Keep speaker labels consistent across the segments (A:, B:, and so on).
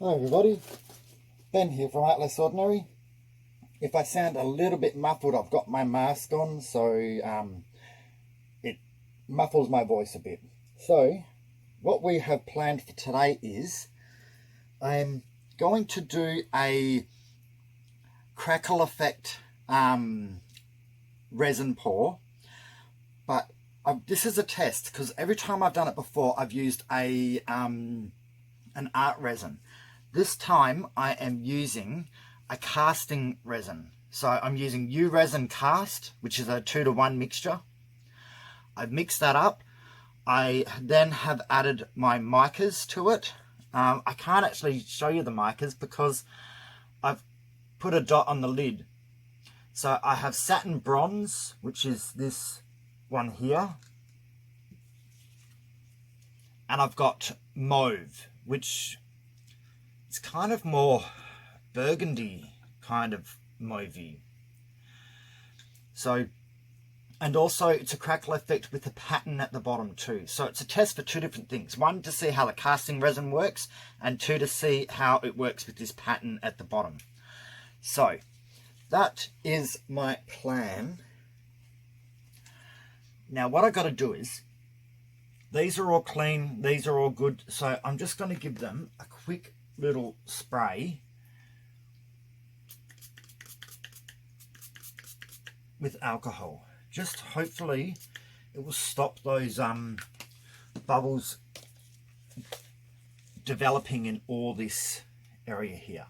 A: Hi everybody, Ben here from Art Less Ordinary. If I sound a little bit muffled, I've got my mask on, so it muffles my voice a bit. So what we have planned for today is I'm going to do a crackle effect resin pour, but this is a test because every time I've done it before I've used an art resin. This time I am using a casting resin. So I'm using resin cast, which is a 2-to-1 mixture. I've mixed that up. I then have added my micas to it. I can't actually show you the micas because I've put a dot on the lid. So I have satin bronze, which is this one here. And I've got mauve, which it's kind of more burgundy kind of mauvey. So, and also it's a crackle effect with a pattern at the bottom too. So it's a test for two different things. One, to see how the casting resin works, and two, to see how it works with this pattern at the bottom. So that is my plan. Now what I got to do is, these are all clean, these are all good. So I'm just going to give them a quick little spray with alcohol. Just hopefully it will stop those bubbles developing in all this area here.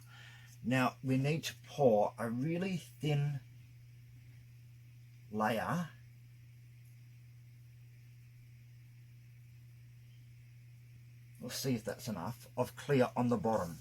A: Now we need to pour a really thin layer we'll see if that's enough of clear on the bottom.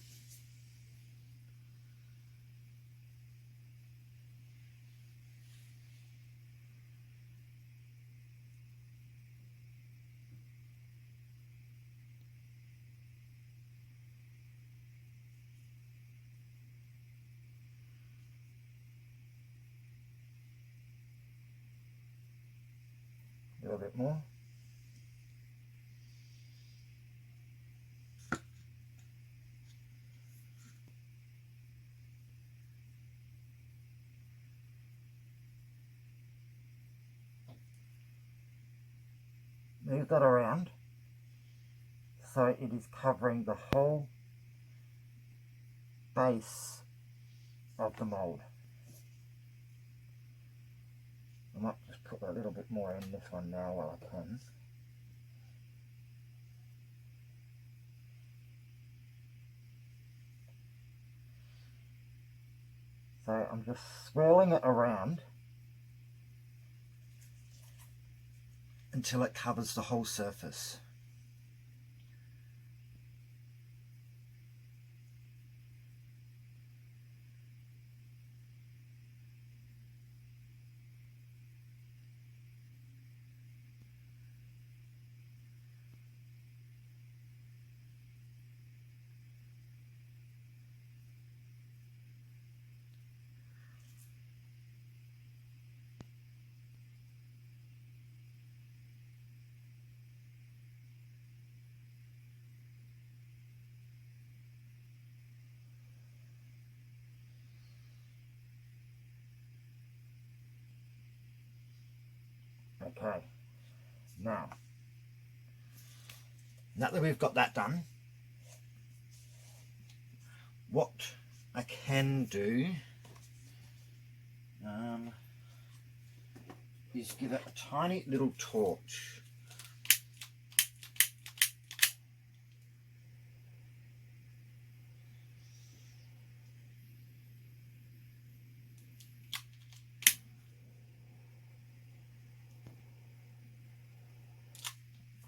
A: A little bit more. Move that around so it is covering the whole base of the mould. I might just put a little bit more in this one now while I can. So I'm just swirling it around until it covers the whole surface. Okay, now that we've got that done, what I can do is give it a tiny little torch.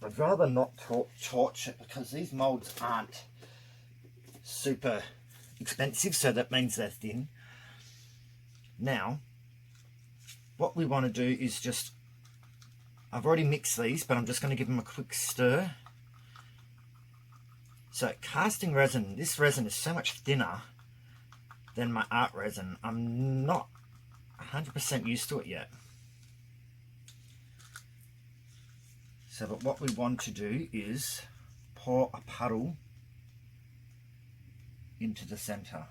A: I'd rather not torch it because these moulds aren't super expensive, so that means they're thin. Now, what we want to do is just, I've already mixed these, but I'm just going to give them a quick stir. So casting resin, this resin is so much thinner than my art resin. I'm not 100% used to it yet. So but what we want to do is pour a puddle into the center.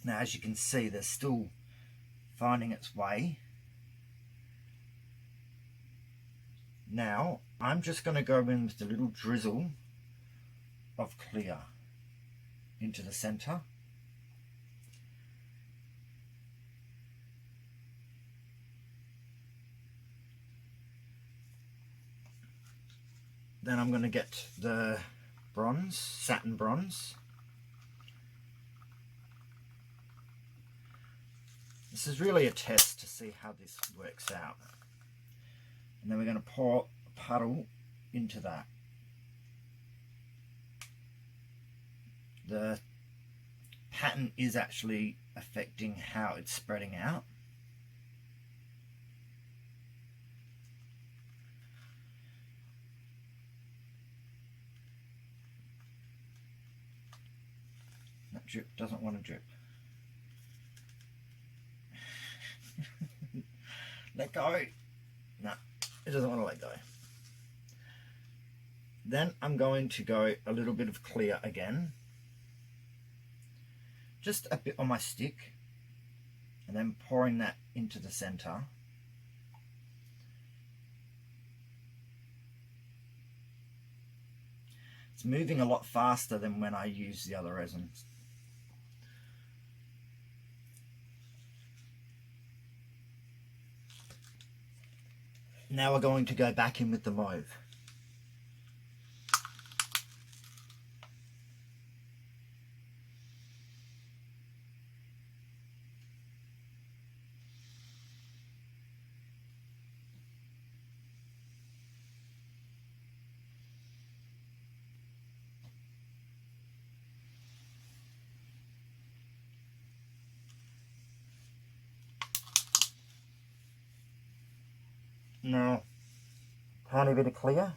A: Now, as you can see, they're still finding its way. Now, I'm just going to go in with a little drizzle of clear into the center. Then I'm going to get the bronze, satin bronze. This is really a test to see how this works out. And then we're going to pour a puddle into that. The pattern is actually affecting how it's spreading out. That drip doesn't want to drip. Let go. No, it doesn't want to let go. Then I'm going to go a little bit of clear again. Just a bit on my stick. And then pouring that into the center. It's moving a lot faster than when I use the other resins. Now we're going to go back in with the mauve. Now, tiny bit of clear.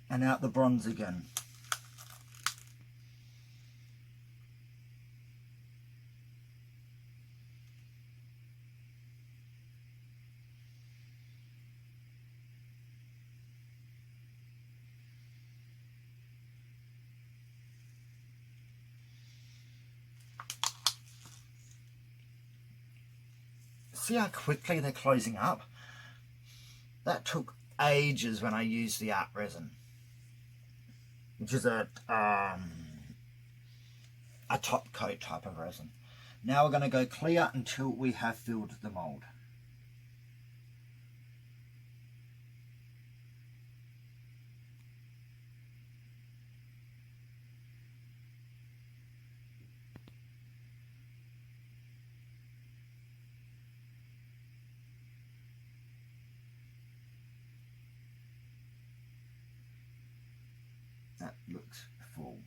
A: And out the bronze again. See how quickly they're closing up? That took ages when I used the art resin, which is a top coat type of resin. Now we're going to go clear until we have filled the mould. That looks full.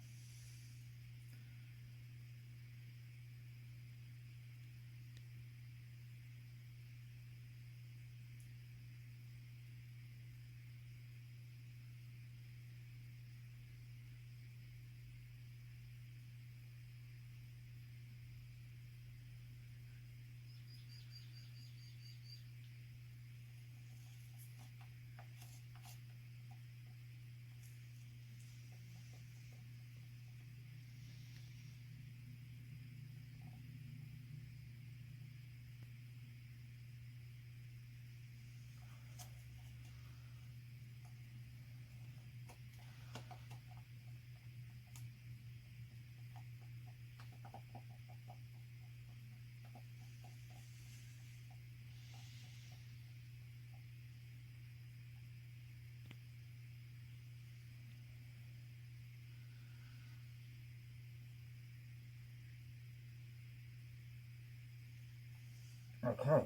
A: Okay,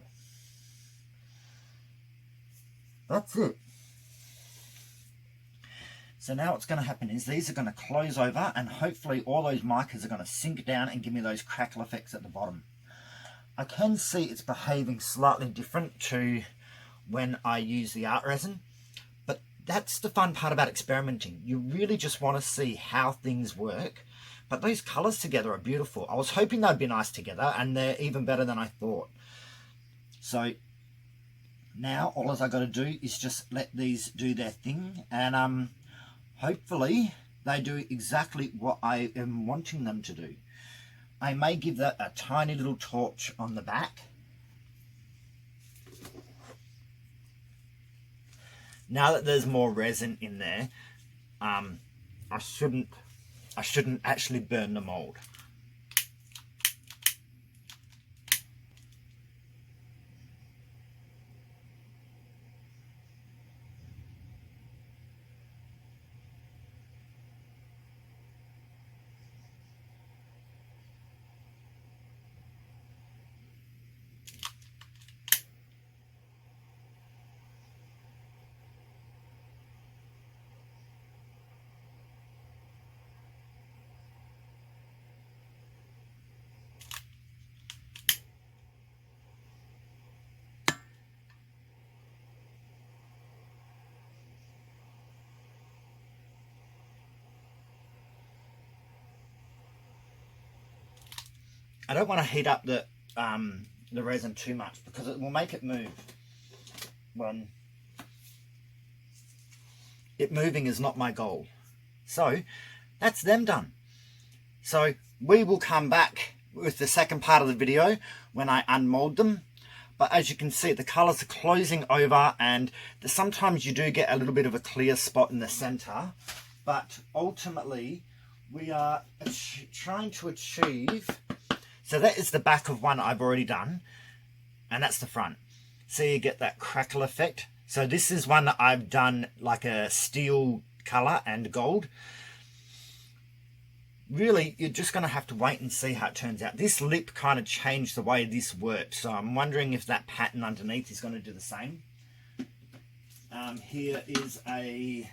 A: that's it. So now what's going to happen is these are going to close over, and hopefully all those micas are going to sink down and give me those crackle effects at the bottom. I can see it's behaving slightly different to when I use the art resin, but that's the fun part about experimenting. You really just want to see how things work, but those colours together are beautiful. I was hoping they'd be nice together, and they're even better than I thought. So now all I've got to do is just let these do their thing, and hopefully they do exactly what I am wanting them to do. I may give that a tiny little torch on the back. Now that there's more resin in there, I shouldn't actually burn the mould. I don't want to heat up the resin too much because it will make it move. When it moving is not my goal. So that's them done. So we will come back with the second part of the video when I unmold them. But as you can see, the colours are closing over, and sometimes you do get a little bit of a clear spot in the centre. But ultimately, we are trying to achieve... So that is the back of one I've already done, and that's the front. So you get that crackle effect. So this is one that I've done like a steel colour and gold. Really, you're just going to have to wait and see how it turns out. This lip kind of changed the way this worked, so I'm wondering if that pattern underneath is going to do the same. Here is a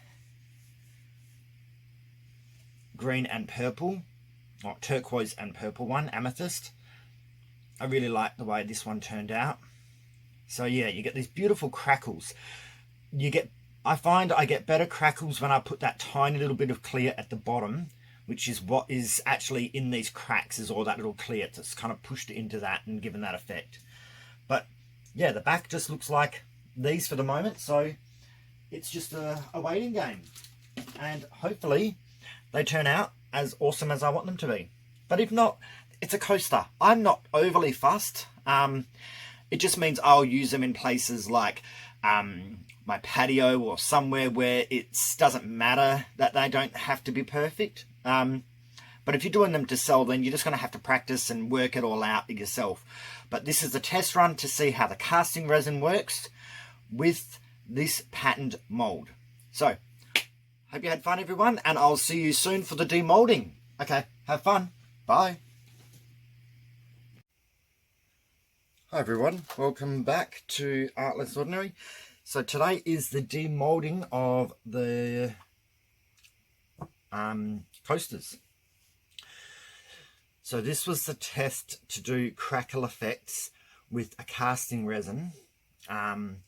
A: green and purple, or turquoise and purple one, amethyst. I really like the way this one turned out. So yeah, you get these beautiful crackles. I find I get better crackles when I put that tiny little bit of clear at the bottom, which is what is actually in these cracks, is all that little clear that's kind of pushed into that and given that effect. But yeah, the back just looks like these for the moment, so it's just a waiting game. And hopefully they turn out as awesome as I want them to be. But if not, it's a coaster. I'm not overly fussed. It just means I'll use them in places like my patio or somewhere where it doesn't matter that they don't have to be perfect. But if you're doing them to sell, then you're just going to have to practice and work it all out yourself. But this is a test run to see how the casting resin works with this patterned mould. So, hope you had fun, everyone, and I'll see you soon for the demolding. Okay, have fun. Bye. Hi everyone, welcome back to Art Less Ordinary. So today is the demolding of the coasters. So this was the test to do crackle effects with a casting resin,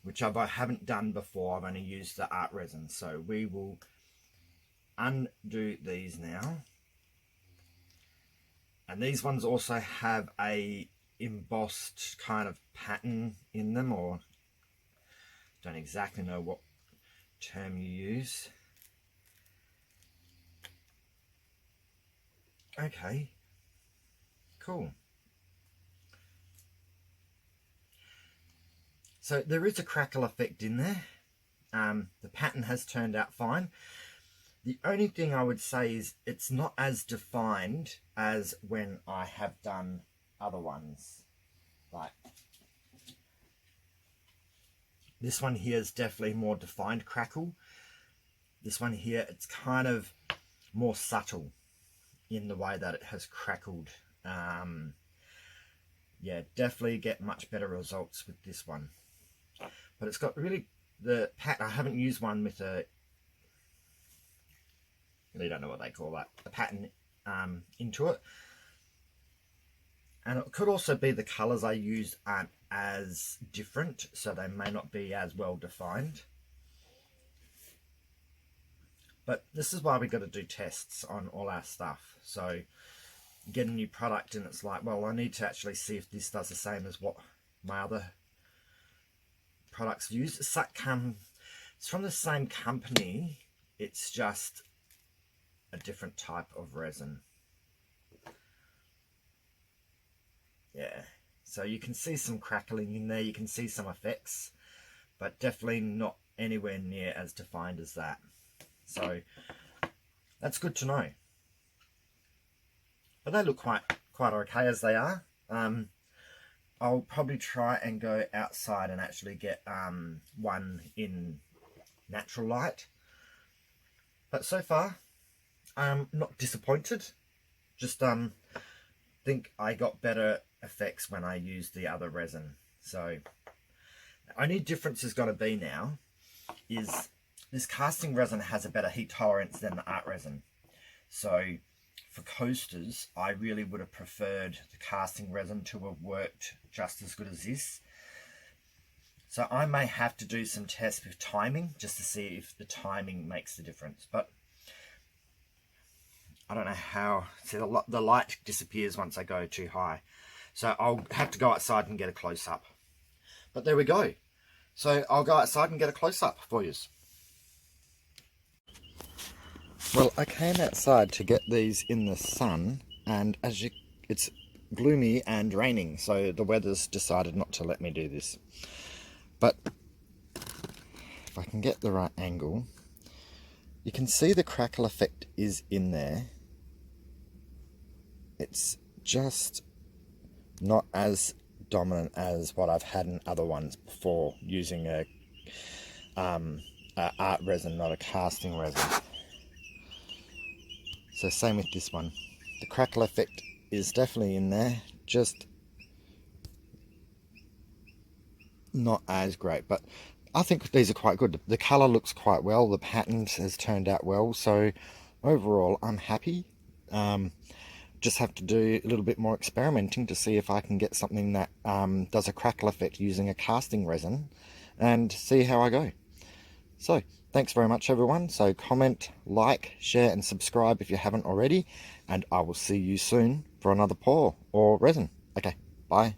A: which I haven't done before. I've only used the art resin. So we will undo these now. And these ones also have a embossed kind of pattern in them, or don't exactly know what term you use. Okay, cool. So there is a crackle effect in there. The pattern has turned out fine. The only thing I would say is it's not as defined as when I have done other ones. Like this one here is definitely more defined crackle. This one here, it's kind of more subtle in the way that it has crackled. Yeah, definitely get much better results with this one. But it's got really the pattern, I haven't used one with a, I don't know what they call that, a pattern into it. And it could also be the colours I used aren't as different, so they may not be as well defined. But this is why we got to do tests on all our stuff. So get a new product and it's like, well, I need to actually see if this does the same as what my other products use. It's from the same company, it's just a different type of resin. Yeah, so you can see some crackling in there, you can see some effects, but definitely not anywhere near as defined as that. So that's good to know. But they look quite okay as they are. I'll probably try and go outside and actually get one in natural light. But so far, I'm not disappointed. Just think I got better effects when I used the other resin. So the only difference is going to be now is this casting resin has a better heat tolerance than the art resin. So for coasters, I really would have preferred the casting resin to have worked just as good as this. So I may have to do some tests with timing just to see if the timing makes the difference. But I don't know how. See, the light disappears once I go too high. So I'll have to go outside and get a close-up. But there we go. So I'll go outside and get a close-up for you. Well, I came outside to get these in the sun, and it's gloomy and raining, so the weather's decided not to let me do this. But if I can get the right angle, you can see the crackle effect is in there. It's just not as dominant as what I've had in other ones before, using a art resin, not a casting resin. So same with this one. The crackle effect is definitely in there, just not as great. But I think these are quite good. The colour looks quite well. The pattern has turned out well. So overall, I'm happy. Just have to do a little bit more experimenting to see if I can get something that does a crackle effect using a casting resin, and see how I go. So thanks very much, everyone. So comment, like, share and subscribe if you haven't already, and I will see you soon for another pour or resin. Okay, bye.